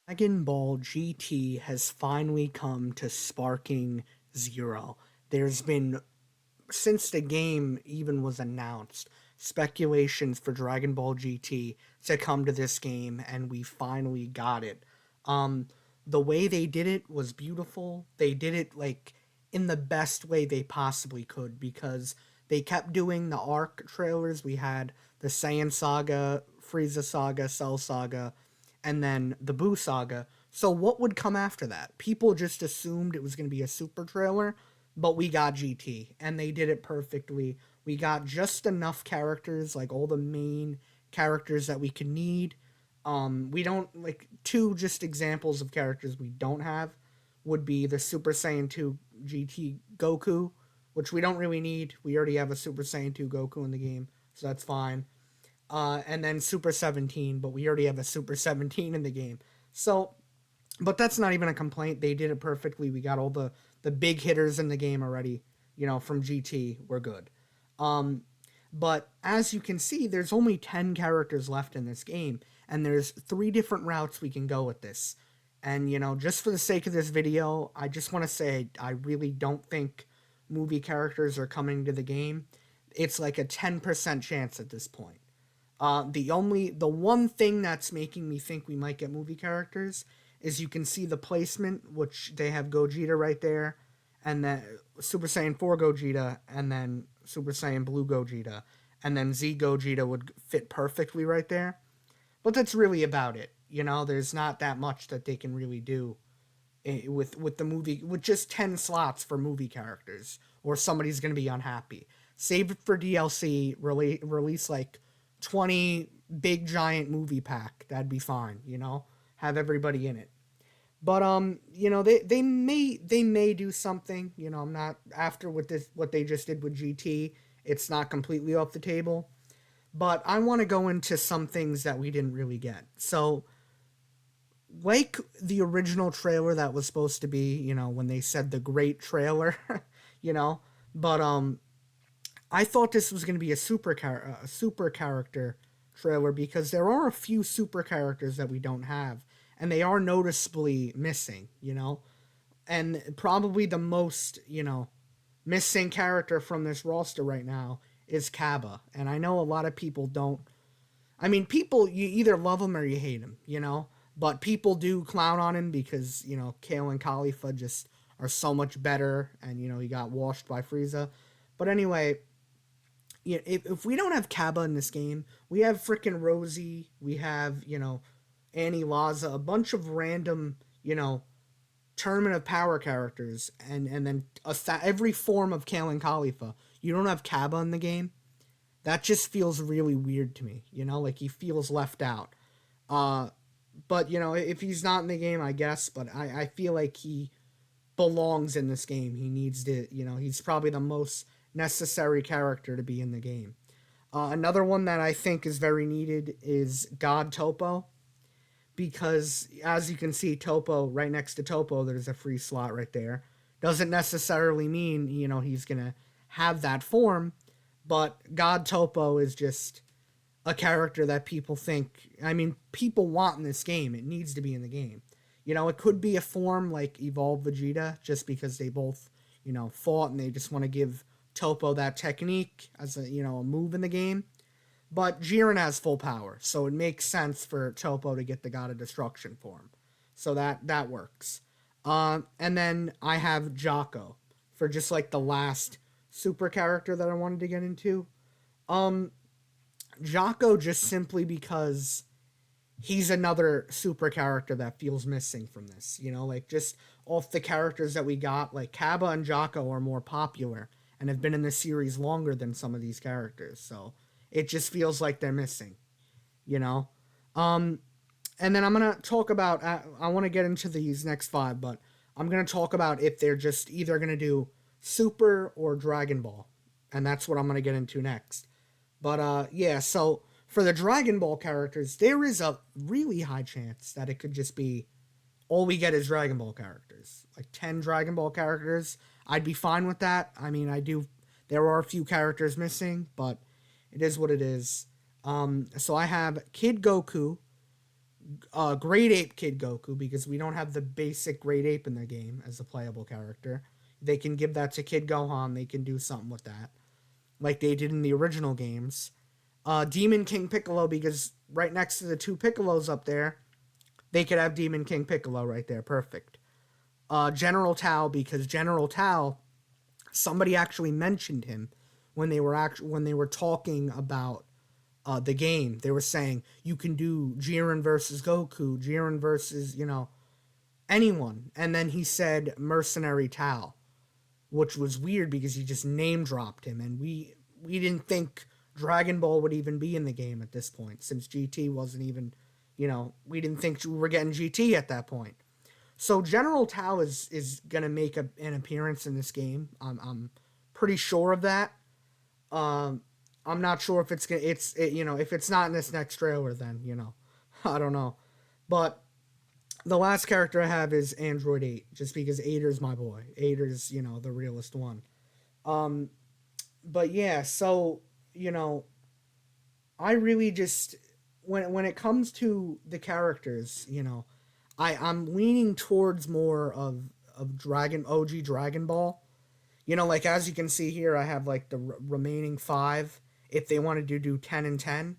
Dragon Ball GT has finally come to Sparking Zero. There's been, since the game even was announced, speculations for Dragon Ball GT to come to this game, and we finally got it. Um, the way they did it was beautiful. They did it like in the best way they possibly could because they kept doing the arc trailers. We had the Saiyan Saga, Frieza Saga, Cell Saga, and then the Buu Saga. So what would come after that? People just assumed it was going to be a super trailer, but we got GT and they did it perfectly. We got just enough characters, like all the main characters that we could need. We don't like two just examples of characters we don't have would be the Super Saiyan 2 GT Goku, which we don't really need. We already have a Super Saiyan 2 Goku in the game, so that's fine. And then Super 17, but we already have a Super 17 in the game. So, but that's not even a complaint. They did it perfectly. We got all the big hitters in the game already. From GT, we're good. Um, but as you can see, there's only 10 characters left in this game, and there's three different routes we can go with this. And just for the sake of this video, I just want to say I really don't think movie characters are coming to the game. It's like a 10% chance at this point. The one thing that's making me think we might get movie characters is you can see the placement, which they have Gogeta right there, and then Super Saiyan 4 Gogeta, and then Super Saiyan Blue Gogeta, and then Z Gogeta would fit perfectly right there. But that's really about it. There's not that much that they can really do with the movie with just 10 slots for movie characters, or somebody's gonna be unhappy. Save it for DLC. Release like 20 big giant movie pack. That'd be fine. Have everybody in it. But they may do something. I'm not after what they just did with GT. It's not completely off the table. But I want to go into some things that we didn't really get. So, like the original trailer that was supposed to be, when they said the great trailer, you know, but I thought this was going to be a super character trailer because there are a few super characters that we don't have, and they are noticeably missing. And probably the most missing character from this roster right now is Kaba, and I know a lot of people don't. I mean, people, you either love him or you hate him, but people do clown on him because Kale and Khalifa just are so much better, and he got washed by Frieza. But anyway, if we don't have Kaba in this game, we have freaking Rosie, we have Annie Laza, a bunch of random Tournament of Power characters, and then every form of Kale and Khalifa. You don't have Kaba in the game. That just feels really weird to me. Like he feels left out. Uh, but if he's not in the game, I guess. But I feel like he belongs in this game. He needs to. He's probably the most necessary character to be in the game. Another one that I think is very needed is God Topo, because as you can see, Topo right next to Topo, there's a free slot right there. Doesn't necessarily mean he's gonna have that form, but God Topo is just a character that people think. I mean, people want in this game. It needs to be in the game. It could be a form like Evolve Vegeta, just because they both fought and they just want to give Topo that technique as a move in the game. But Jiren has full power, so it makes sense for Topo to get the God of Destruction form. So that works. And then I have Jocko for just like the last super character that I wanted to get into. Um, Jocko just simply because he's another super character that feels missing from this. Like just off the characters that we got, like Kaba and Jocko are more popular and have been in the series longer than some of these characters. So it just feels like they're missing, you know? Um, and then I'm going to talk about, I want to get into these next five, but I'm going to talk about if they're just either going to do Super or Dragon Ball. And that's what I'm going to get into next. But yeah, so for the Dragon Ball characters, there is a really high chance that it could just be all we get is Dragon Ball characters. Like 10 Dragon Ball characters. I'd be fine with that. I mean, I do. There are a few characters missing, but it is what it is. So I have Kid Goku, Great Ape Kid Goku, because we don't have the basic Great Ape in the game as a playable character. They can give that to Kid Gohan. They can do something with that, like they did in the original games. Demon King Piccolo, because right next to the two Piccolos up there, they could have Demon King Piccolo right there. Perfect. General Tao, because General Tao, somebody actually mentioned him when they were talking about the game. They were saying you can do Jiren versus Goku, Jiren versus anyone, and then he said Mercenary Tao, which was weird because he just name dropped him, and we didn't think Dragon Ball would even be in the game at this point, since GT wasn't even, we didn't think we were getting GT at that point. So General Tao is gonna make an appearance in this game. I'm pretty sure of that. Um, I'm not sure if if it's not in this next trailer, then I don't know. But the last character I have is Android 8, just because Ader's my boy. Ader's the realest one. Um, but yeah, so I really just when it comes to the characters, I'm leaning towards more of Dragon OG Dragon Ball. Like as you can see here, I have like the remaining five. If they wanted to do 10 and 10,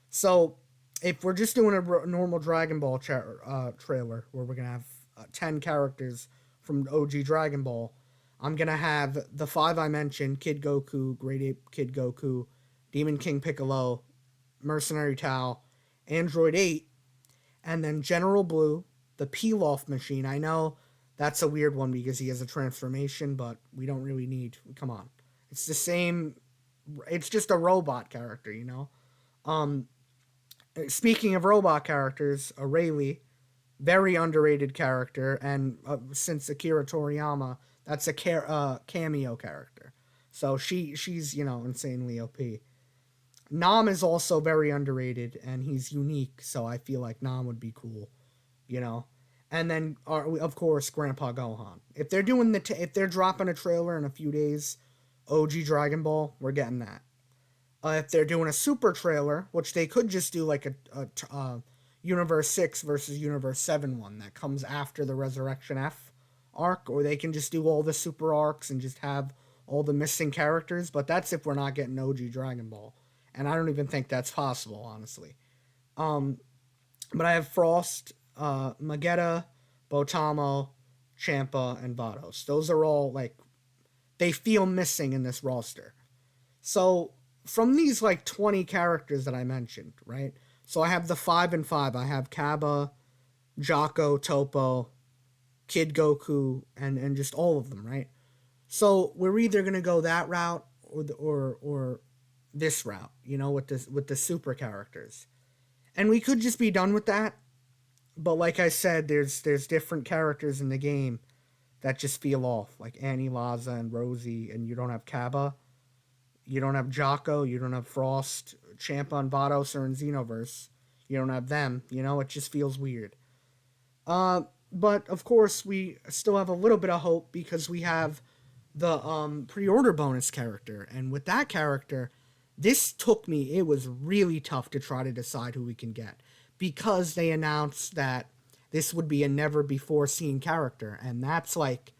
so if we're just doing a normal Dragon Ball trailer where we're gonna have 10 characters from OG Dragon Ball, I'm gonna have the five I mentioned: Kid Goku, Great Ape Kid Goku, Demon King Piccolo, Mercenary Tao, Android 8, and then General Blue, the Pilaf machine. I know that's a weird one because he has a transformation, but we don't really need. Come on, it's the same. It's just a robot character. Um, Speaking of robot characters, Rayleigh, very underrated character, and since Akira Toriyama, that's a cameo character. So she's insanely OP. Nam is also very underrated, and he's unique. So I feel like Nam would be cool, you know. And then of course Grandpa Gohan. If they're doing if they're dropping a trailer in a few days, OG Dragon Ball, we're getting that. If they're doing a super trailer, which they could just do like a Universe 6 versus Universe 7 one that comes after the Resurrection F arc, or they can just do all the super arcs and just have all the missing characters, but that's if we're not getting OG Dragon Ball. And I don't even think that's possible, honestly. Um, but I have Frost, Magetta, Botamo, Champa, and Vados. Those are all like they feel missing in this roster. So from these like 20 characters that I mentioned, right? So I have the 5 and 5. I have Kaba, Jocko, Topo, Kid Goku, and just all of them, right? So we're either gonna go that route or this route, with the super characters, and we could just be done with that. But like I said, there's different characters in the game that just feel off, like Annie Laza and Rosie, and you don't have Kaba, you don't have Jocko, you don't have Frost, Champa, and Vados are in Xenoverse. You don't have them. It just feels weird. But of course, we still have a little bit of hope because we have the pre-order bonus character, and with that character, this took me. It was really tough to try to decide who we can get because they announced that this would be a never before seen character, and that's like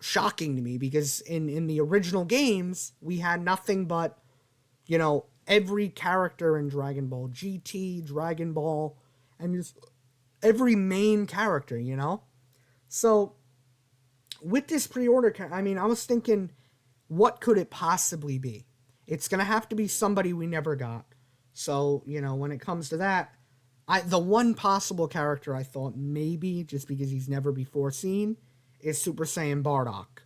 shocking to me because in the original games we had nothing but every character in Dragon Ball GT, Dragon Ball, and just every main character. So with this pre-order, I was thinking, what could it possibly be? It's gonna have to be somebody we never got. So when it comes to that, the one possible character I thought maybe just because he's never before seen is Super Saiyan Bardock,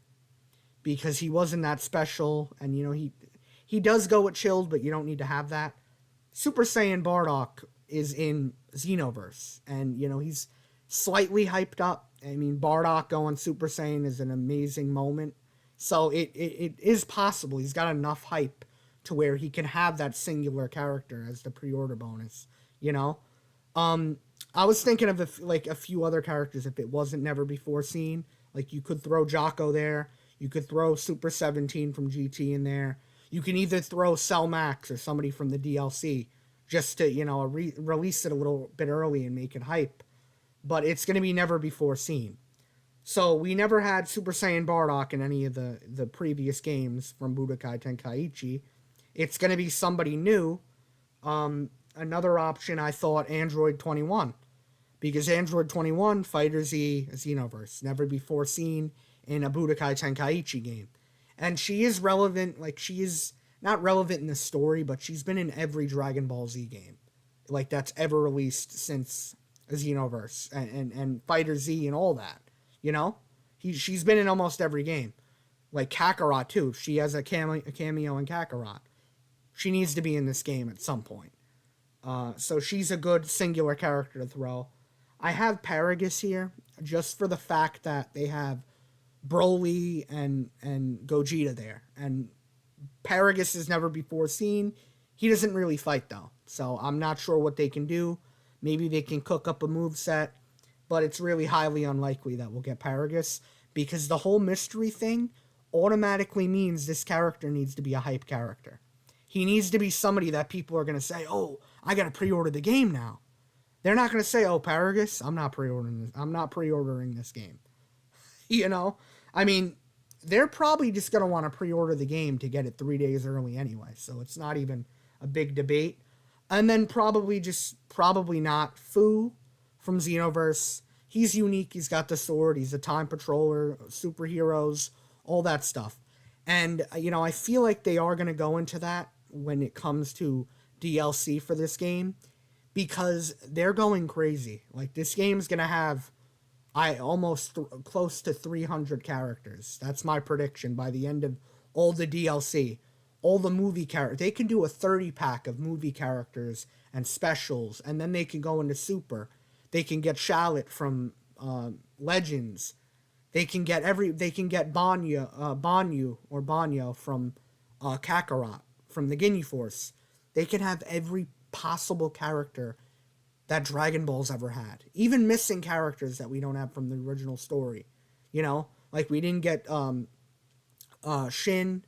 because he wasn't that special, and he does go with chilled, but you don't need to have that. Super Saiyan Bardock is in Xenoverse, and he's slightly hyped up. I mean, Bardock going Super Saiyan is an amazing moment, so it is possible. He's got enough hype to where he can have that singular character as the pre-order bonus. Um, I was thinking of a few other characters if it wasn't never before seen. Like you could throw Jocko there. You could throw Super 17 from GT in there. You can either throw Cell Max or somebody from the DLC just to, release it a little bit early and make it hype. But it's going to be never before seen. So we never had Super Saiyan Bardock in any of the previous games from Budokai Tenkaichi. It's going to be somebody new. Another option, I thought, Android 21. Because Android 21, Fighter Z, Xenoverse, never before seen in a Budokai Tenkaichi game. And she is relevant, like, she is not relevant in the story, but she's been in every Dragon Ball Z game, like, that's ever released since Xenoverse and Fighter Z and all that, you know? She's been in almost every game. Like Kakarot, too. She has a cameo in Kakarot. She needs to be in this game at some point. So she's a good singular character to throw. I have Paragus here just for the fact that they have Broly and Gogeta there. And Paragus is never before seen. He doesn't really fight, though. So I'm not sure what they can do. Maybe they can cook up a move set. But it's really highly unlikely that we'll get Paragus. Because the whole mystery thing automatically means this character needs to be a hype character. He needs to be somebody that people are going to say, oh, I got to pre-order the game now. They're not going to say, oh, Paragus, I'm not pre-ordering this game. You know? I mean, they're probably just going to want to pre-order the game to get it 3 days early anyway. So it's not even a big debate. And then probably not Fu from Xenoverse. He's unique. He's got the sword. He's a time patroller, superheroes, all that stuff. And, I feel like they are going to go into that when it comes to DLC for this game, because they're going crazy. Like, this game's going to have close to 300 characters. That's my prediction by the end of all the DLC. All the movie characters. They can do a 30-pack of movie characters and specials, and then they can go into Super. They can get Shallot from Legends. They can get Banyu from Kakarot, from the Ginyu Force. They can have every possible character that Dragon Ball's ever had. Even missing characters that we don't have from the original story. Like we didn't get Shin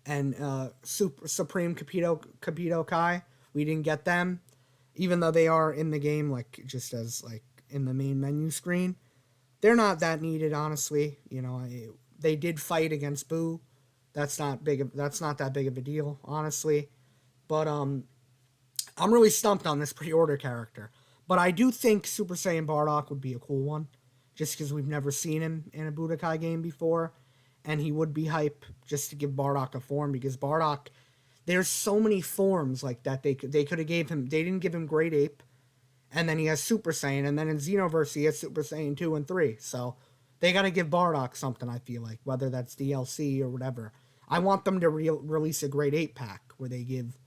and Supreme Capito Kai. We didn't get them, even though they are in the game, like just as like in the main menu screen. They're not that needed, honestly. They did fight against Boo. That's not that big of a deal, honestly. But I'm really stumped on this pre-order character. But I do think Super Saiyan Bardock would be a cool one, just because we've never seen him in a Budokai game before, and he would be hype just to give Bardock a form, because Bardock, there's so many forms like that they could have gave him. They didn't give him Great Ape, and then he has Super Saiyan, and then in Xenoverse he has Super Saiyan 2 and 3. So they got to give Bardock something, I feel like, whether that's DLC or whatever. I want them to release a Great Ape pack where they give,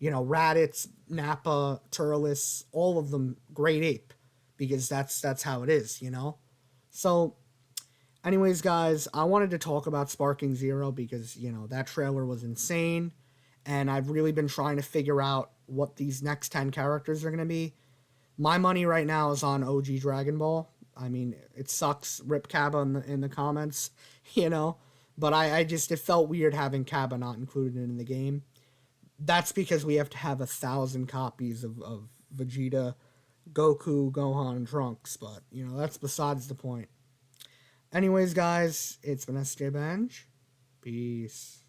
Raditz, Nappa, Turles, all of them Great Ape, because that's how it is, So, anyways, guys, I wanted to talk about Sparking Zero because, that trailer was insane, and I've really been trying to figure out what these next 10 characters are going to be. My money right now is on OG Dragon Ball. I mean, it sucks, rip Cabba in the comments, but it felt weird having Cabba not included in the game. That's because we have to have 1,000 copies of Vegeta, Goku, Gohan, and Trunks, but, that's besides the point. Anyways, guys, it's been SJ Benj. Peace.